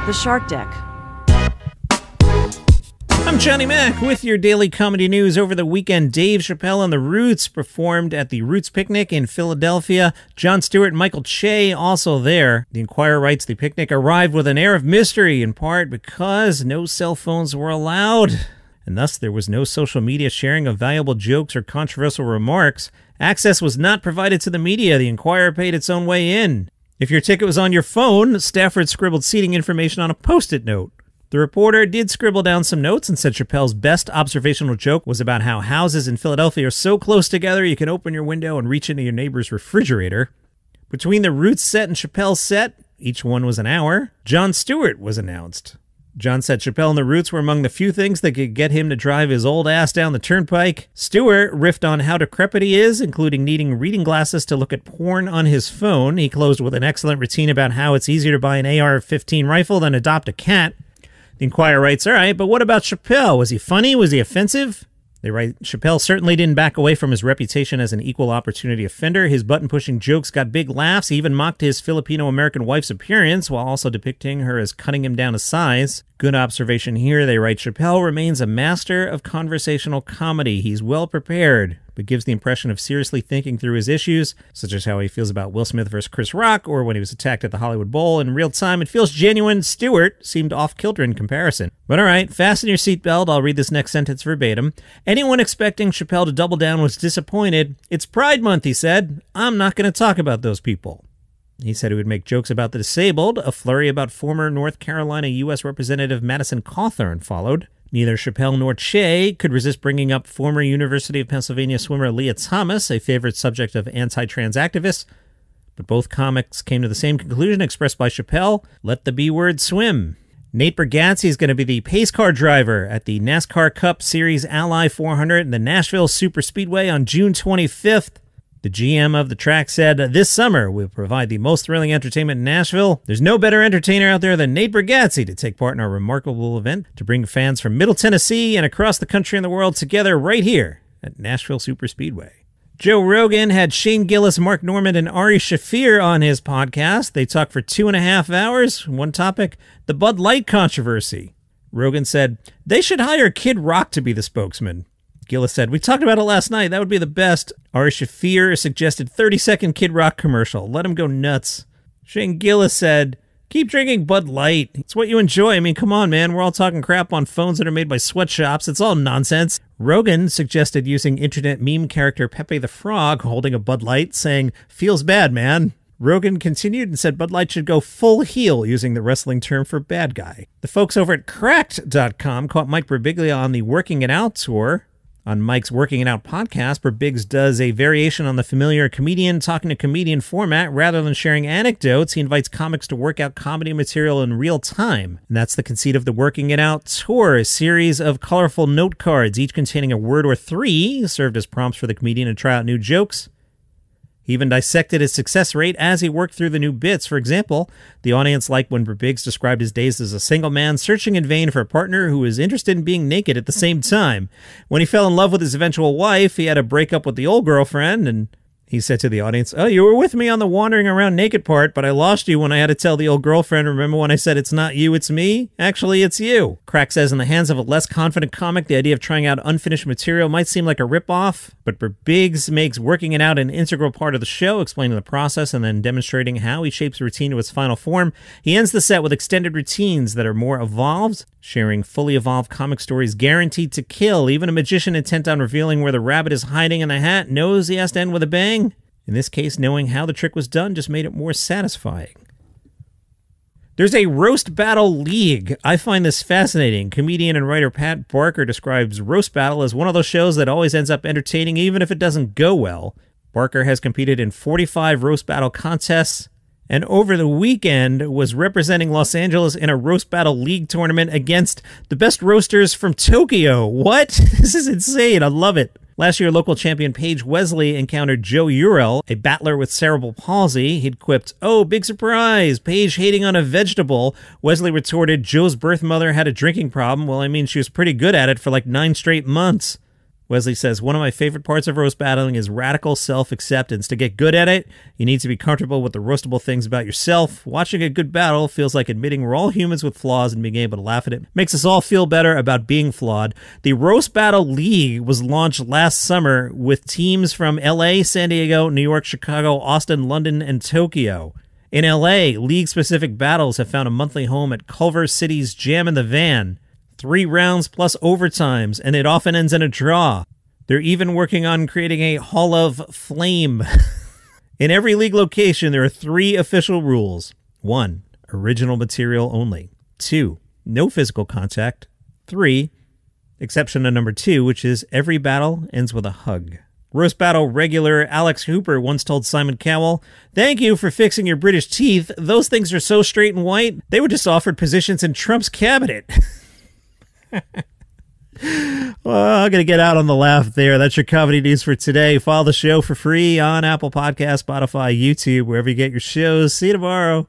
The Shark Deck. I'm Johnny Mac with your daily comedy news. Over the weekend, Dave Chappelle and the Roots performed at the Roots Picnic in Philadelphia. Jon Stewart and Michael Che also there. The Inquirer writes the picnic arrived with an air of mystery, in part because no cell phones were allowed, and thus there was no social media sharing of valuable jokes or controversial remarks. Access was not provided to the media. The Inquirer paid its own way in. If your ticket was on your phone, Stafford scribbled seating information on a Post-it note. The reporter did scribble down some notes and said Chappelle's best observational joke was about how houses in Philadelphia are so close together you can open your window and reach into your neighbor's refrigerator. Between the Roots set and Chappelle's set, each one was an hour, Jon Stewart was announced. Jon said Chappelle and the Roots were among the few things that could get him to drive his old ass down the turnpike. Stewart riffed on how decrepit he is, including needing reading glasses to look at porn on his phone. He closed with an excellent routine about how it's easier to buy an AR-15 rifle than adopt a cat. The Inquirer writes, all right, but what about Chappelle? Was he funny? Was he offensive? They write, Chappelle certainly didn't back away from his reputation as an equal opportunity offender. His button-pushing jokes got big laughs. He even mocked his Filipino-American wife's appearance while also depicting her as cutting him down to size. Good observation here. They write, Chappelle remains a master of conversational comedy. He's well prepared, but gives the impression of seriously thinking through his issues, such as how he feels about Will Smith versus Chris Rock, or when he was attacked at the Hollywood Bowl. In real time, it feels genuine. Stewart seemed off-kilter in comparison. But all right, fasten your seatbelt. I'll read this next sentence verbatim. Anyone expecting Chappelle to double down was disappointed. It's Pride Month, he said. I'm not going to talk about those people. He said he would make jokes about the disabled. A flurry about former North Carolina U.S. Representative Madison Cawthorn followed. Neither Chappelle nor Che could resist bringing up former University of Pennsylvania swimmer Leah Thomas, a favorite subject of anti-trans activists. But both comics came to the same conclusion expressed by Chappelle: let the B word swim. Nate Bargatze is going to be the pace car driver at the NASCAR Cup Series Ally 400 in the Nashville Super Speedway on June 25th. The GM of the track said, this summer we'll provide the most thrilling entertainment in Nashville. There's no better entertainer out there than Nate Bargatze to take part in our remarkable event to bring fans from Middle Tennessee and across the country and the world together right here at Nashville Super Speedway. Joe Rogan had Shane Gillis, Mark Normand, and Ari Shaffir on his podcast. They talked for 2.5 hours. One topic, the Bud Light controversy. Rogan said, they should hire Kid Rock to be the spokesman. Gillis said, we talked about it last night. That would be the best. Ari Shaffir suggested 30-second Kid Rock commercial. Let him go nuts. Shane Gillis said, keep drinking Bud Light. It's what you enjoy. I mean, come on, man. We're all talking crap on phones that are made by sweatshops. It's all nonsense. Rogan suggested using internet meme character Pepe the Frog holding a Bud Light, saying, feels bad, man. Rogan continued and said Bud Light should go full heel, using the wrestling term for bad guy. The folks over at Cracked.com caught Mike Birbiglia on the Working It Out tour. On Mike's Working It Out podcast, Birbiglia does a variation on the familiar comedian talking to comedian format. Rather than sharing anecdotes, he invites comics to work out comedy material in real time. And that's the conceit of the Working It Out tour, a series of colorful note cards, each containing a word or three, served as prompts for the comedian to try out new jokes. He even dissected his success rate as he worked through the new bits. For example, the audience liked when Birbiglia described his days as a single man searching in vain for a partner who was interested in being naked at the same time. When he fell in love with his eventual wife, he had to break up with the old girlfriend, and he said to the audience, oh, you were with me on the wandering around naked part, but I lost you when I had to tell the old girlfriend, remember when I said it's not you, it's me? Actually, it's you. Crack says in the hands of a less confident comic, the idea of trying out unfinished material might seem like a ripoff, but Birbiglia makes Working It Out an integral part of the show, explaining the process and then demonstrating how he shapes routine to its final form. He ends the set with extended routines that are more evolved, sharing fully evolved comic stories guaranteed to kill. Even a magician intent on revealing where the rabbit is hiding in the hat knows he has to end with a bang. In this case, knowing how the trick was done just made it more satisfying. There's a roast battle league. I find this fascinating. Comedian and writer Pat Barker describes Roast Battle as one of those shows that always ends up entertaining even if it doesn't go well. Barker has competed in 45 roast battle contests, and over the weekend was representing Los Angeles in a roast battle league tournament against the best roasters from Tokyo. What? This is insane. I love it. Last year, local champion Paige Wesley encountered Joe Urel, a battler with cerebral palsy. He'd quipped, "Oh, big surprise, Paige hating on a vegetable." Wesley retorted, "Joe's birth mother had a drinking problem." Well, I mean, she was pretty good at it for like 9 straight months. Wesley says, one of my favorite parts of roast battling is radical self-acceptance. To get good at it, you need to be comfortable with the roastable things about yourself. Watching a good battle feels like admitting we're all humans with flaws and being able to laugh at it makes us all feel better about being flawed. The Roast Battle League was launched last summer with teams from LA, San Diego, New York, Chicago, Austin, London, and Tokyo. In LA, league-specific battles have found a monthly home at Culver City's Jam in the Van. 3 rounds plus overtimes, and it often ends in a draw. They're even working on creating a Hall of Flame. In every league location, there are 3 official rules. 1, original material only. 2, no physical contact. 3, exception to number 2, which is every battle ends with a hug. Roast Battle regular Alex Hooper once told Simon Cowell, "Thank you for fixing your British teeth. Those things are so straight and white, they were just offered positions in Trump's cabinet." Well, I'm going to get out on the laugh there. That's your comedy news for today. Follow the show for free on Apple Podcasts, Spotify, YouTube, wherever you get your shows. See you tomorrow.